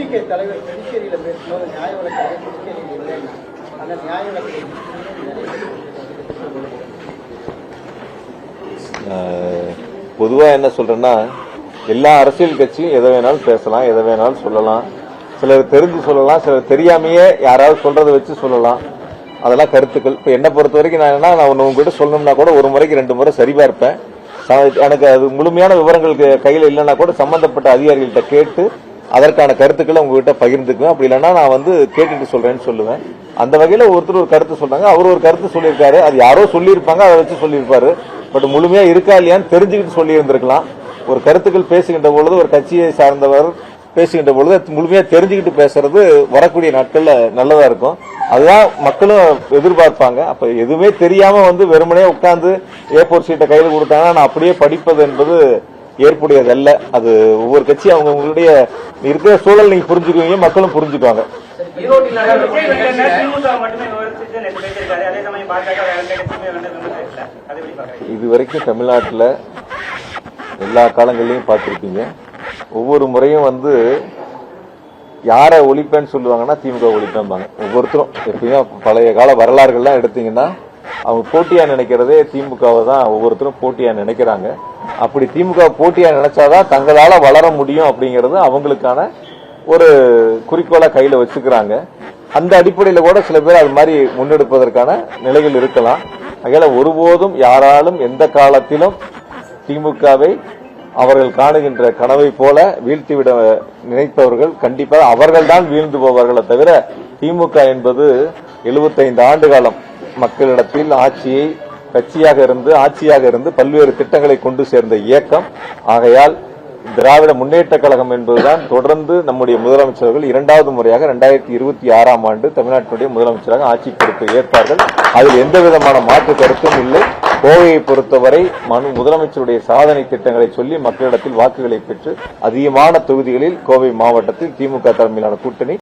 TVK தலைவர் புதுச்சேரியில் பேசும்போது நியாய விலக்கு புதுச்சேரியில் இல்லைன்னா அந்த நியாய விலக்கு பொதுவாக என்ன சொல்றேன்னா, எல்லா அரசியல் கட்சியும் எதை வேணாலும் பேசலாம், எதை வேணாலும் சொல்லலாம். சிலர் தெரிஞ்சு சொல்லலாம், சிலர் தெரியாமையே யாராவது சொல்றதை வச்சு சொல்லலாம். அதெல்லாம் கருத்துக்கள். இப்ப என்ன பொறுத்த வரைக்கும் நான் உங்ககிட்ட சொல்லணும்னா கூட ஒரு முறைக்கு 2 முறை சரிபார்ப்பேன். எனக்கு அது முழுமையான விவரங்கள் கையில் இல்லைன்னா கூட சம்பந்தப்பட்ட அதிகாரிகள்கிட்ட கேட்டு அதற்கான கருத்துக்களை உங்ககிட்ட பகிர்ந்துக்குவேன். அப்படி இல்லைன்னா நான் கேட்டுட்டு சொல்றேன்னு சொல்லுவேன். அந்த வகையில ஒருத்தர் ஒரு கருத்து சொல்றாங்க, அவர் ஒரு கருத்து சொல்லியிருக்காரு. அது யாரோ சொல்லியிருப்பாங்க, அதை வச்சு சொல்லியிருப்பாரு. பட் முழுமையா இருக்கா இல்லையான்னு தெரிஞ்சுக்கிட்டு சொல்லி இருந்திருக்கலாம். ஒரு கருத்துக்கள் பேசுகின்ற பொழுது, ஒரு கட்சியை சார்ந்தவர் பேசுகின்ற பொழுது முழுமையா தெரிஞ்சுக்கிட்டு பேசுறது வரக்கூடிய நாட்கள்ல நல்லதா இருக்கும். அதுதான் மக்களும் எதிர்பார்ப்பாங்க. அப்ப எதுவுமே தெரியாம வெறுமனே உட்கார்ந்து A4 சீட்டை கையில் கொடுத்தாங்கன்னா நான் அப்படியே படிப்பது என்பது ஏற்புடையதல்ல. அது ஒவ்வொரு கட்சி அவங்களுடைய இருக்கிற சூழல் நீங்க புரிஞ்சுக்குவீங்க, மக்களும் புரிஞ்சுக்குவாங்க. இதுவரைக்கும் தமிழ்நாட்டில் எல்லா காலங்களிலையும் பார்த்திருப்பீங்க. ஒவ்வொரு முறையும் யாரை ஒழிப்பேன்னு சொல்லுவாங்கன்னா திமுக ஒழிப்பேன்பாங்க. ஒவ்வொருத்தரும் எப்பயும் பழைய கால வரலாறுகள்லாம் எடுத்தீங்கன்னா அவங்க போட்டியா நினைக்கிறதே திமுகவை தான் ஒவ்வொருத்தரும் போட்டியா நினைக்கிறாங்க. அப்படி திமுக போட்டியா நினைச்சாதான் தங்களால வளர முடியும் அப்படிங்கறது அவங்களுக்கான ஒரு குறிக்கோளா கையில வச்சுக்கிறாங்க. அந்த அடிப்படையில கூட சில பேர் அது மாதிரி முன்னெடுப்பதற்கான நிலைகள் இருக்கலாம். அதனால ஒருபோதும் யாராலும் எந்த காலத்திலும் திமுகவை அவர்கள் காணுகின்ற கனவை போல வீழ்த்திவிட நினைப்பவர்கள் கண்டிப்பாக அவர்கள் தான் வீழ்ந்து போவார்களே தவிர திமுக என்பது 75 ஆண்டு காலம் மக்களிடத்தில் ஆட்சியாக இருந்து பல்வேறு திட்டங்களை கொண்டு சேர்ந்த இயக்கம். ஆகையால் திராவிட முன்னேற்ற கழகம் என்பதுதான் தொடர்ந்து நம்முடைய முதலமைச்சர்கள் 2வது முறையாக 2026ஆம் ஆண்டு தமிழ்நாட்டினுடைய முதலமைச்சராக ஆட்சி பொறுப்பை ஏற்பார்கள். அதில் எந்த விதமான மாற்று கருத்தும் இல்லை. கோவையை பொறுத்தவரை முதலமைச்சருடைய சாதனை திட்டங்களை சொல்லி மக்களிடத்தில் வாக்குகளை பெற்று அதிகமான தொகுதிகளில் கோவை மாவட்டத்தில் திமுக தலைமையிலான கூட்டணி